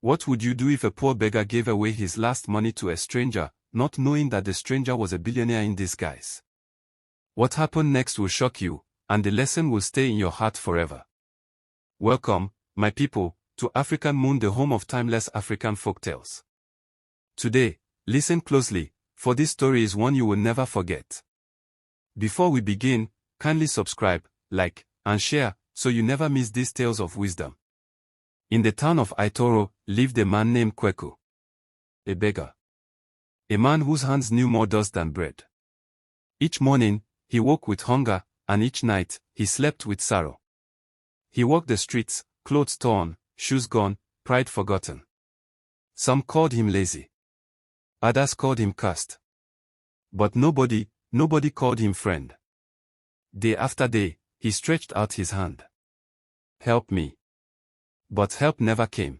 What would you do if a poor beggar gave away his last money to a stranger, not knowing that the stranger was a billionaire in disguise? What happened next will shock you, and the lesson will stay in your heart forever. Welcome, my people, to African Moon, the home of timeless African folktales. Today, listen closely, for this story is one you will never forget. Before we begin, kindly subscribe, like, and share, so you never miss these tales of wisdom. In the town of Aitoro, lived a man named Kweku. A beggar. A man whose hands knew more dust than bread. Each morning, he woke with hunger, and each night, he slept with sorrow. He walked the streets, clothes torn, shoes gone, pride forgotten. Some called him lazy. Others called him cursed. But nobody called him friend. Day after day, he stretched out his hand. Help me. But help never came.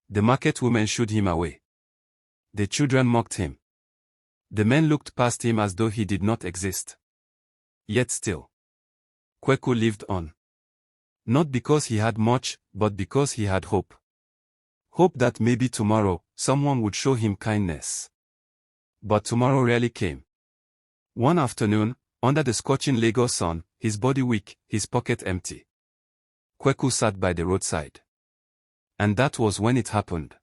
The market women shooed him away. The children mocked him. The men looked past him as though he did not exist. Yet still, Kweku lived on. Not because he had much, but because he had hope. Hope that maybe tomorrow, someone would show him kindness. But tomorrow rarely came. One afternoon, under the scorching Lagos sun, his body weak, his pocket empty, Kweku sat by the roadside. And that was when it happened.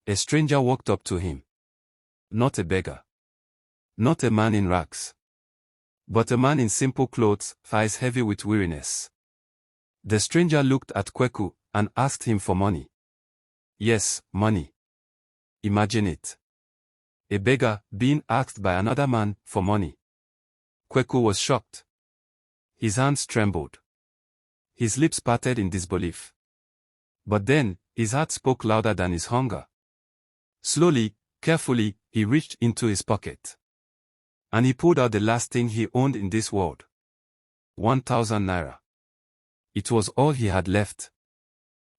A stranger walked up to him. Not a beggar. Not a man in rags. But a man in simple clothes, eyes heavy with weariness. The stranger looked at Kweku and asked him for money. Yes, money. Imagine it. A beggar being asked by another man for money. Kweku was shocked. His hands trembled. His lips parted in disbelief. But then, his heart spoke louder than his hunger. Slowly, carefully, he reached into his pocket. And he pulled out the last thing he owned in this world. 1,000 naira. It was all he had left.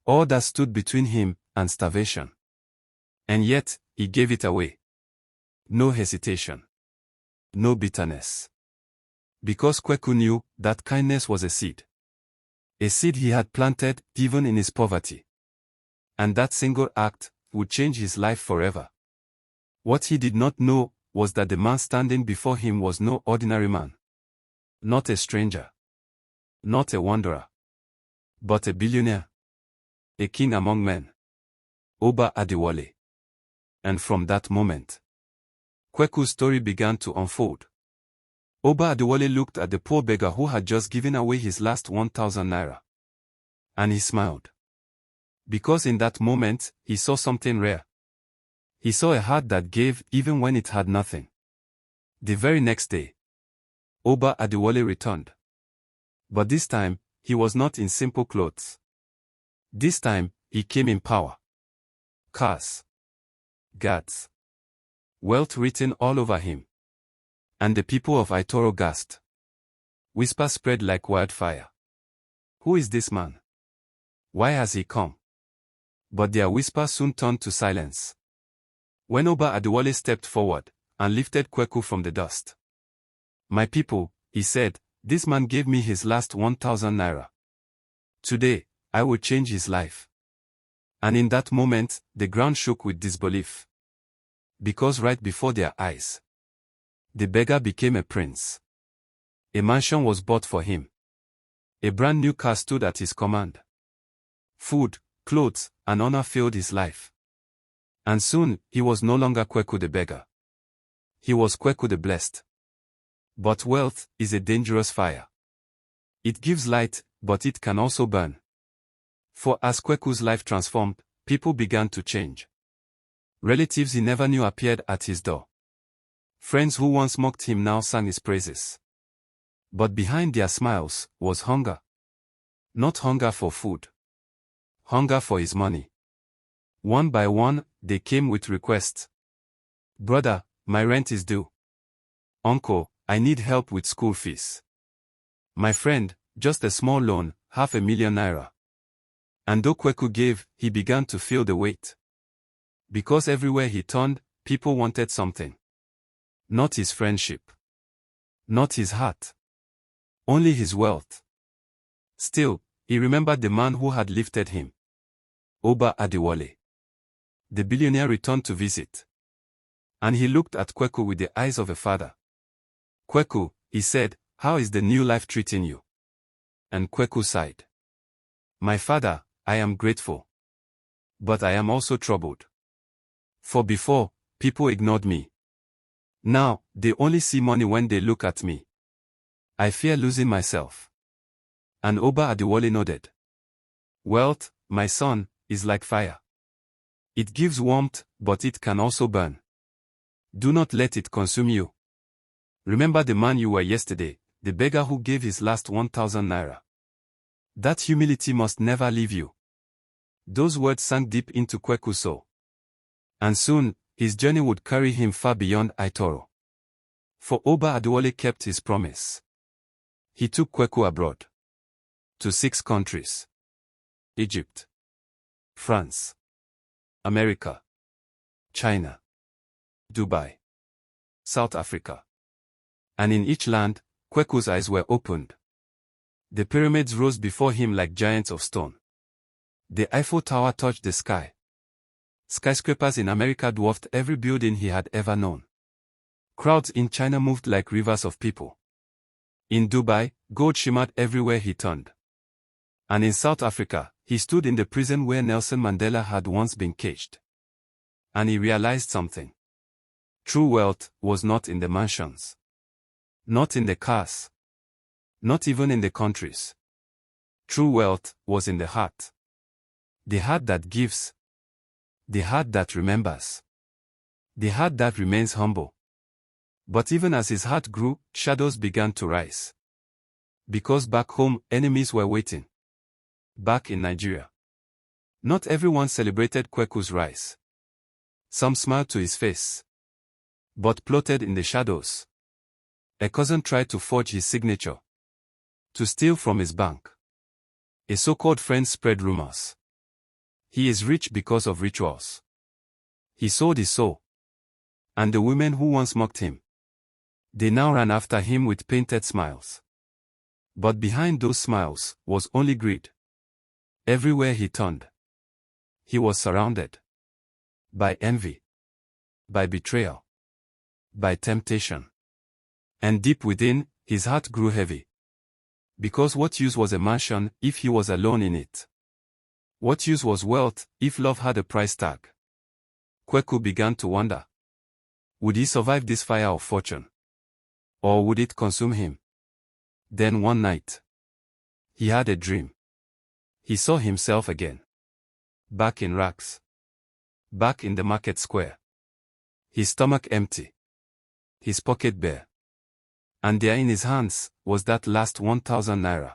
All that stood between him and starvation. And yet, he gave it away. No hesitation. No bitterness. Because Kweku knew that kindness was a seed. A seed he had planted even in his poverty. And that single act would change his life forever. What he did not know was that the man standing before him was no ordinary man. Not a stranger. Not a wanderer. But a billionaire. A king among men. Oba Adewale. And from that moment, Kweku's story began to unfold. Oba Adewale looked at the poor beggar who had just given away his last 1,000 naira. And he smiled. Because in that moment, he saw something rare. He saw a heart that gave even when it had nothing. The very next day, Oba Adewale returned. But this time, he was not in simple clothes. This time, he came in power. Cars. Guards. Wealth written all over him. And the people of Aitoro gasped. Whispers spread like wildfire. Who is this man? Why has he come? But their whispers soon turned to silence. When Oba Adewale stepped forward and lifted Kweku from the dust. My people, he said, this man gave me his last 1,000 naira. Today, I will change his life. And in that moment, the ground shook with disbelief. Because right before their eyes, the beggar became a prince. A mansion was bought for him. A brand new car stood at his command. Food, clothes, and honor filled his life. And soon, he was no longer Kweku the beggar. He was Kweku the blessed. But wealth is a dangerous fire. It gives light, but it can also burn. For as Kweku's life transformed, people began to change. Relatives he never knew appeared at his door. Friends who once mocked him now sang his praises. But behind their smiles was hunger. Not hunger for food. Hunger for his money. One by one, they came with requests. Brother, my rent is due. Uncle, I need help with school fees. My friend, just a small loan, 500,000 naira. And though Kweku gave, he began to feel the weight. Because everywhere he turned, people wanted something. Not his friendship. Not his heart. Only his wealth. Still, he remembered the man who had lifted him. Oba Adewale. The billionaire returned to visit. And he looked at Kweku with the eyes of a father. Kweku, he said, how is the new life treating you? And Kweku sighed. My father, I am grateful. But I am also troubled. For before, people ignored me. Now, they only see money when they look at me. I fear losing myself. And Oba Adewale nodded. Wealth, my son, is like fire. It gives warmth, but it can also burn. Do not let it consume you. Remember the man you were yesterday, the beggar who gave his last 1,000 naira. That humility must never leave you. Those words sank deep into Kweku's soul. And soon, his journey would carry him far beyond Aitoro. For Oba Adewale kept his promise. He took Kweku abroad. To 6 countries. Egypt, France, America, China, Dubai, South Africa. And in each land, Kweku's eyes were opened. The pyramids rose before him like giants of stone. The Eiffel Tower touched the sky. Skyscrapers in America dwarfed every building he had ever known. Crowds in China moved like rivers of people. In Dubai, gold shimmered everywhere he turned. And in South Africa, he stood in the prison where Nelson Mandela had once been caged. And he realized something. True wealth was not in the mansions. Not in the cars. Not even in the countries. True wealth was in the heart. The heart that gives. The heart that remembers. The heart that remains humble. But even as his heart grew, shadows began to rise. Because back home, enemies were waiting. Back in Nigeria. Not everyone celebrated Kweku's rise. Some smiled to his face. But plotted in the shadows. A cousin tried to forge his signature. To steal from his bank. A so-called friend spread rumors. He is rich because of rituals. He sold his soul. And the women who once mocked him. They now ran after him with painted smiles. But behind those smiles was only greed. Everywhere he turned, he was surrounded by envy, by betrayal, by temptation. And deep within, his heart grew heavy. Because what use was a mansion if he was alone in it? What use was wealth if love had a price tag? Kweku began to wonder. Would he survive this fire of fortune? Or would it consume him? Then one night, he had a dream. He saw himself again. Back in rags. Back in the market square. His stomach empty. His pocket bare. And there in his hands was that last 1,000 naira.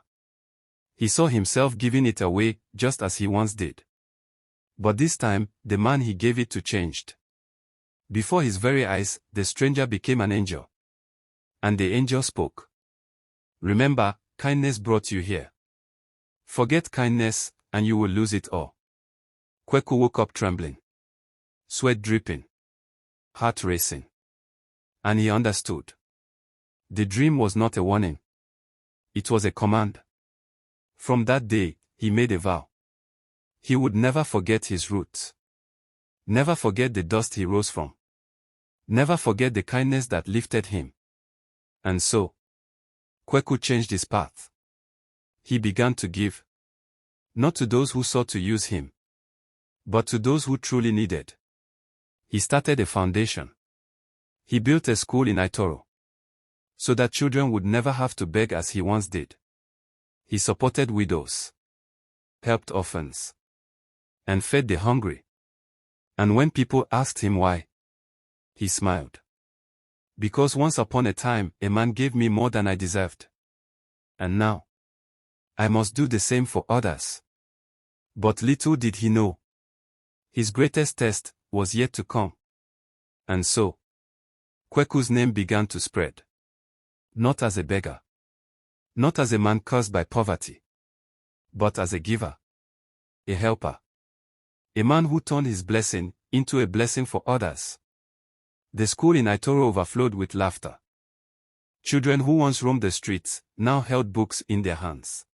He saw himself giving it away just as he once did. But this time, the man he gave it to changed. Before his very eyes, the stranger became an angel. And the angel spoke. Remember, kindness brought you here. Forget kindness, and you will lose it all. Kweku woke up trembling. Sweat dripping. Heart racing. And he understood. The dream was not a warning. It was a command. From that day, he made a vow. He would never forget his roots. Never forget the dust he rose from. Never forget the kindness that lifted him. And so, Kweku changed his path. He began to give. Not to those who sought to use him, but to those who truly needed. He started a foundation. He built a school in Aitoro, so that children would never have to beg as he once did. He supported widows, helped orphans, and fed the hungry. And when people asked him why, he smiled. Because once upon a time, a man gave me more than I deserved. And now, I must do the same for others. But little did he know. His greatest test was yet to come. And so, Kweku's name began to spread. Not as a beggar. Not as a man cursed by poverty. But as a giver. A helper. A man who turned his blessing into a blessing for others. The school in Aitoro overflowed with laughter. Children who once roamed the streets now held books in their hands.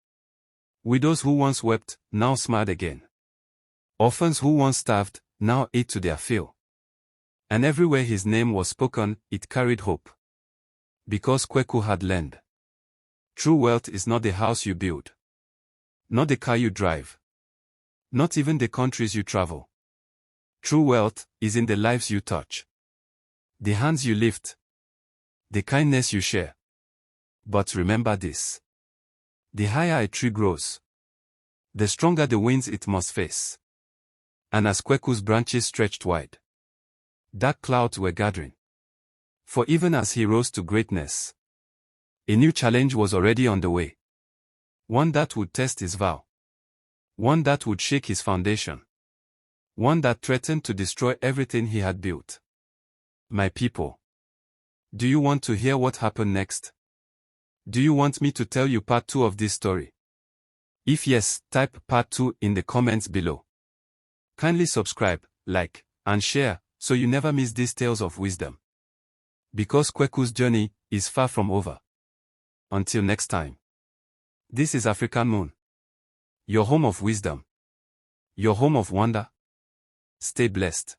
Widows who once wept now smiled again. Orphans who once starved now ate to their fill. And everywhere his name was spoken, it carried hope. Because Kweku had learned. True wealth is not the house you build. Not the car you drive. Not even the countries you travel. True wealth is in the lives you touch. The hands you lift. The kindness you share. But remember this. The higher a tree grows, the stronger the winds it must face. And as Kweku's branches stretched wide, dark clouds were gathering. For even as he rose to greatness, a new challenge was already on the way. One that would test his vow. One that would shake his foundation. One that threatened to destroy everything he had built. My people, do you want to hear what happened next? Do you want me to tell you part 2 of this story? If yes, type part 2 in the comments below. Kindly subscribe, like, and share, so you never miss these tales of wisdom. Because Kweku's journey is far from over. Until next time. This is African Moon. Your home of wisdom. Your home of wonder. Stay blessed.